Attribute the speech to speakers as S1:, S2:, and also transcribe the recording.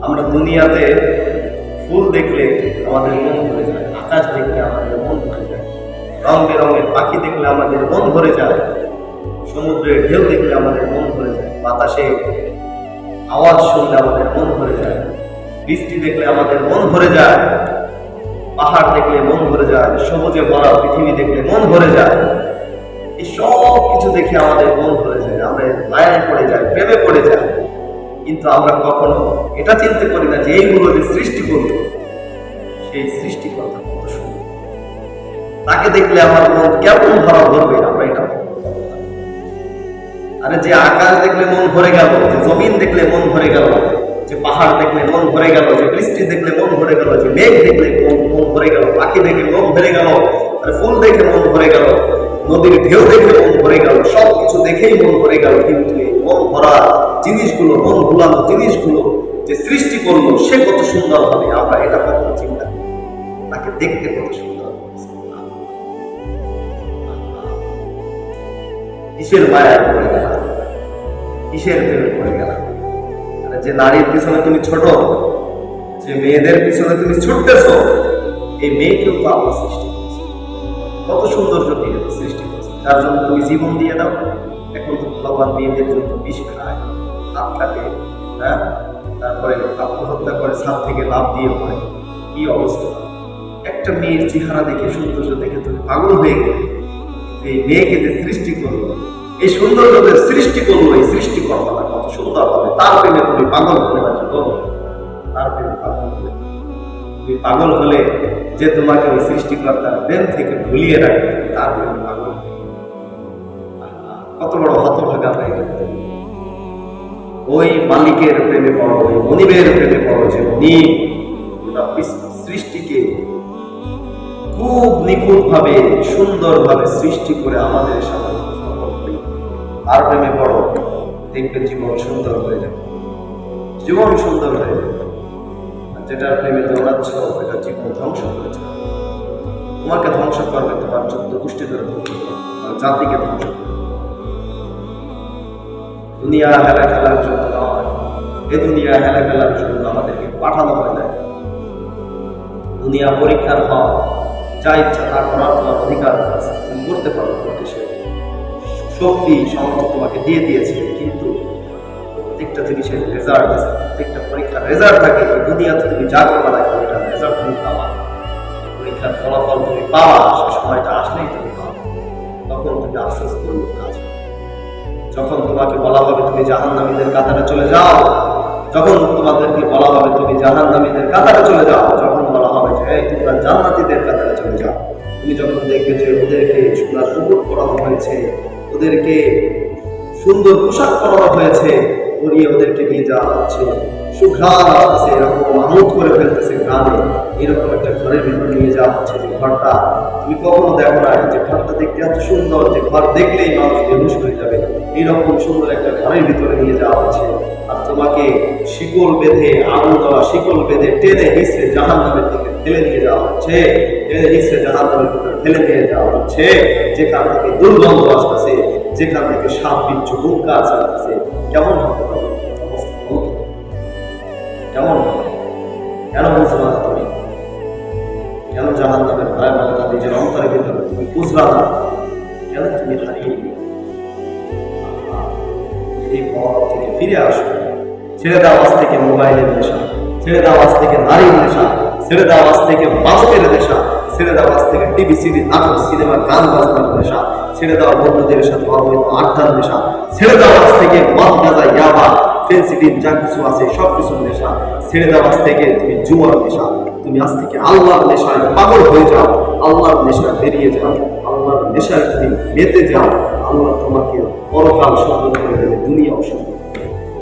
S1: আমরা দুনিয়াতে ফুল দেখলে আমাদের মন ভরে যায়, আকাশ দেখলে আমাদের মন ভরে যায়, রং বেরঙের পাখি দেখলে আমাদের মন ভরে যায়, সমুদ্রের ঢেউ দেখলে আমাদের মন ভরে যায়, বাতাসে আওয়াজ শুনলে আমাদের মন ভরে যায়, বৃষ্টি দেখলে আমাদের মন ভরে যায়, পাহাড় দেখলে মন ভরে যায়, সবুজে ভরা পৃথিবী দেখলে মন ভরে যায়। এই সব কিছু দেখে আমাদের মন ভরে যায়, আমরা মায়ায় পড়ে যাই, প্রেমে পড়ে যাই। কিন্তু আমরা কখনো এটা চিন্তা করি না যে এইগুলো যে সৃষ্টি করল, সেই সৃষ্টিকর্তা কত সুন্দর, তাকে দেখলে আমার মন কেমন ভরা ভরবে, আমরা এটা আরে যে আকাশ দেখলে মন ভরে গেল, যে জমিন দেখলে মন ভরে গেল, যে পাহাড় দেখলে মন ভরে গেল, যে বৃষ্টি দেখলে মন ভরে গেল, যে মেঘ দেখলে মন ভরে গেল, পাখি দেখে মন ভরে গেল, আর ফুল দেখে মন ভরে গেল, নদীর ঢেউ দেখে মন ভরে গেল, সবকিছু দেখেই মন ভরে গেল। কিন্তু এই মন ভরা জিনিসগুলো, মন ভুলানো জিনিসগুলো যে সৃষ্টি করলো, সে কত সুন্দর হবে, আমরা এটা কখনো চিন্তা করি, তাকে দেখতে কত সুন্দর। কিসের মায়ায় পড়ে গেল, কিসের প্রেমে পড়ে গেল? যে নারীর পিছনে তুমি ছোট, যে মেয়েদের পিছনে তুমি ছুটতেছ, এই মেয়েকেও তো আল্লাহ সৃষ্টি করেছে, কত সৌন্দর্য দিয়ে সৃষ্টি করেছে, যার জন্য তুমি জীবন দিয়ে দাও। এখন তো ভগবান মেয়েদের জন্য বিষ খায়, হাত কাটে, হ্যাঁ, তারপরে আত্মহত্যা করে, ছাদ থেকে লাভ দিয়ে পড়ে। কি অবস্থা! একটা মেয়ের চেহারা দেখে, সৌন্দর্য দেখে তুমি পাগল হয়ে গেলে। এই মেয়েকে যে সৃষ্টি করলো, এই সৌন্দর্যের সৃষ্টি করলো, এই সৃষ্টিকর্তাটা কত সুন্দর হবে, তার প্রেমে তুমি পাগল হলে না, তার প্রেমে পাগল হলে তুমি পাগল হলে, যে তোমাকে ওই সৃষ্টিকর্তার প্রেম থেকে ভুলিয়ে রাখবে, তার প্রেমে পাগল হবে। কত বড় হতভাগা হয়ে গেল। ওই মালিকের প্রেমে পড়ো, ওই মনিবের প্রেমে পড়ো, যে মনিব সৃষ্টিকে খুব নিখুঁত ভাবে, সুন্দর ভাবে সৃষ্টি করে আমাদের সামনে আর প্রেমে পড়ো, দেখবে জীবন সুন্দর হয়ে যাবে, জীবন সুন্দর হয়ে যাবে। যেটার প্রেমে দৌড়াচ্ছ, এটা জীবন ধ্বংস করেছে, তোমাকে ধ্বংস করবে, তোমার চোদ্দ গোষ্ঠী ধরে ধ্বংস করবে, তোমার জাতিকে ধ্বংস করবে। দুনিয়া হেলা খেলার জন্য নয়, এ দুনিয়া হেলা খেলার জন্য আমাদেরকে পাঠানো হয় না। দুনিয়া পরীক্ষার হয়, যা ইচ্ছা তা করার তোমার অধিকার আছে, তুমি করতে পারো, তোমাকে সে শক্তি সামর্থ্য তোমাকে দিয়ে দিয়েছে। কিন্তু প্রত্যেকটা জিনিসের রেজাল্ট আছে, প্রত্যেকটা পরীক্ষার রেজাল্ট থাকে। দুনিয়াতে তুমি যা করবা না, এটা রেজাল্ট তুমি পাবা, পরীক্ষার ফলাফল তুমি পাবা, সে সময়টা আসলেই তুমি পাবা, তখন তুমি আফসোস করবে কাজ। যখন তোমাকে বলা হবে তুমি জাহান্নামীদের কাতারে চলে যাও, যখন তোমাদেরকে বলা হবে তুমি জাহান্নামীদের কাতারে চলে যাও, যখন বলা হবে যে তোমরা জান্নাতীদের কাতারে চলে যাও, তুমি যখন দেখবে যে ওদেরকে সোনার মুকুট পরানো হয়েছে, ওদেরকে সুন্দর পোশাক পরানো হয়েছে, পরিয়ে ওদেরকে নিয়ে যাওয়া হচ্ছে, সুঘ্রাণ আসতেছে, এরকম মাহমুদ করে ফেলতেছে গ্রামে, এরকম একটা ঘরের ভিতরে নিয়ে যাওয়া হচ্ছে, যে ঘরটা তুমি কখনো দেখো না, যে ঘরটা দেখতে এত সুন্দর, যে ঘর দেখলেই মানুষ বেহুশ হয়ে যাবে, এইরকম সুন্দর একটা ঘরের ভিতরে নিয়ে যাওয়া হচ্ছে। আর তোমাকে শিকল বেঁধে, আগুন দেওয়া শিকল বেঁধে টেনে হিসড়ে জাহান্নামের দিকে ঠেলে নিয়ে যাওয়া হচ্ছে, টেনে হিসড়ে জাহান্নামের ভিতরে ঠেলে নিয়ে যাওয়া হচ্ছে, যেখান থেকে দুর্গন্ধ আসতেছে, যেখান থেকে সাপ বিচ্ছু হুঙ্কার আসতেছে। কেমন হবে অবস্থা? কেমন হবে? কেন বুঝবা না তুমি? কেন জাহান্নামের ভয়াবহতা নিজের অন্তরের ভিতরে তুমি বুঝলা না? কেন তুমি হারিয়ে গেলে? এই পথ থেকে ফিরে আসো, ছেড়ে দাও আজ থেকে মোবাইলের নেশা, ছেড়ে দাও আজ থেকে নারীর নেশা, ছেড়ে দাও আজ থেকে বাজকের নেশা, ছেড়ে দাও আজ থেকে টিভি সিডি নাটক সিনেমা গান বাজনার নেশা, ছেড়ে দাও বন্ধুদের সাথে অবৈধ আড্ডার নেশা, ছেড়ে দাও আজ থেকে মদ গাঁজা ইয়াবা ফেন্সিডিন যা কিছু আছে সব কিছুর নেশা, ছেড়ে দাও আজ থেকে তুমি জুয়ার নেশা। তুমি আজ থেকে আল্লাহর নেশায় পাগল হয়ে যাও, আল্লাহর নেশায় বেরিয়ে যাও, আল্লাহর নেশায় তুমি মেতে যাও। আল্লাহ তোমাকে পরকাল সুন্দর করে দেবে, দুনিয়াও সুন্দর।